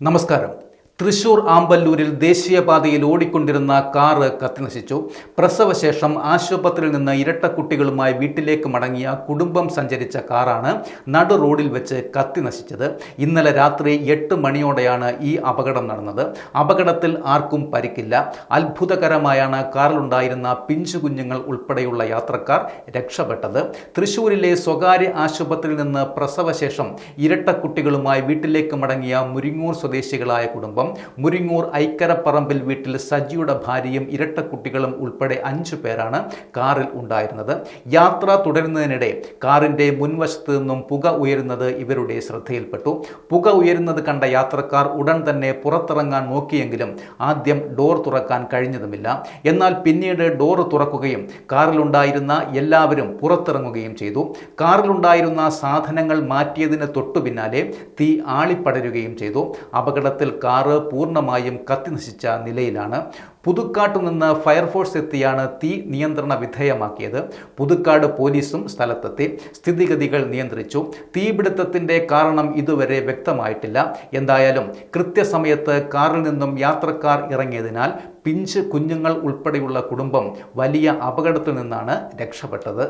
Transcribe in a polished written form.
നമസ്കാരം. തൃശൂർ ആമ്പല്ലൂരിൽ ദേശീയപാതയിൽ ഓടിക്കൊണ്ടിരുന്ന കാറ് കത്തിനശിച്ചു. പ്രസവശേഷം ആശുപത്രിയിൽ നിന്ന് ഇരട്ടക്കുട്ടികളുമായി വീട്ടിലേക്ക് മടങ്ങിയ കുടുംബം സഞ്ചരിച്ച കാറാണ് നടു റോഡിൽ വെച്ച് കത്തിനശിച്ചത്. ഇന്നലെ രാത്രി 8 മണിയോടെയാണ് ഈ അപകടം നടന്നത്. അപകടത്തിൽ ആർക്കും പരിക്കില്ല. അത്ഭുതകരമായാണ് കാറിലുണ്ടായിരുന്ന പിഞ്ചു കുഞ്ഞുങ്ങൾ ഉൾപ്പെടെയുള്ള യാത്രക്കാർ രക്ഷപ്പെട്ടത്. തൃശൂരിലെ സ്വകാര്യ ആശുപത്രിയിൽ നിന്ന് പ്രസവശേഷം ഇരട്ടക്കുട്ടികളുമായി വീട്ടിലേക്ക് മടങ്ങിയ മുരിങ്ങൂർ സ്വദേശികളായ കുടുംബം മുരിങ്ങൂർ ഐക്കരപ്പറമ്പിൽ വീട്ടിൽ സജിയുടെ ഭാര്യയും ഇരട്ടക്കുട്ടികളും ഉൾപ്പെടെ 5 പേരാണ് കാറിൽ ഉണ്ടായിരുന്നത്. യാത്ര തുടരുന്നതിനിടെ കാറിന്റെ മുൻവശത്ത് നിന്നും പുക ഉയരുന്നത് ഇവരുടെ ശ്രദ്ധയിൽപ്പെട്ടു. പുക ഉയരുന്നത് കണ്ട യാത്രക്കാർ ഉടൻ തന്നെ പുറത്തിറങ്ങാൻ നോക്കിയെങ്കിലും ആദ്യം ഡോർ തുറക്കാൻ കഴിഞ്ഞതുമില്ല. എന്നാൽ പിന്നീട് ഡോർ തുറക്കുകയും കാറിലുണ്ടായിരുന്ന എല്ലാവരും പുറത്തിറങ്ങുകയും ചെയ്തു. കാറിലുണ്ടായിരുന്ന സാധനങ്ങൾ മാറ്റിയതിന് തൊട്ടു പിന്നാലെ തീ ആളിപ്പടരുകയും ചെയ്തു. അപകടത്തിൽ കാറ് പൂർണ്ണമായും കത്തിനശിച്ച നിലയിലാണ്. പുതുക്കാട്ടു നിന്ന് ഫയർഫോഴ്സ് എത്തിയാണ് തീ നിയന്ത്രണ വിധേയമാക്കിയത്. പുതുക്കാട് പോലീസും സ്ഥലത്തെത്തി സ്ഥിതിഗതികൾ നിയന്ത്രിച്ചു. തീപിടുത്തത്തിന്റെ കാരണം ഇതുവരെ വ്യക്തമായിട്ടില്ല. എന്തായാലും കൃത്യസമയത്ത് കാറിൽ നിന്നും യാത്രക്കാർ ഇറങ്ങിയതിനാൽ പിഞ്ച് കുഞ്ഞുങ്ങൾ ഉൾപ്പെടെയുള്ള കുടുംബം വലിയ അപകടത്തിൽ നിന്നാണ് രക്ഷപ്പെട്ടത്.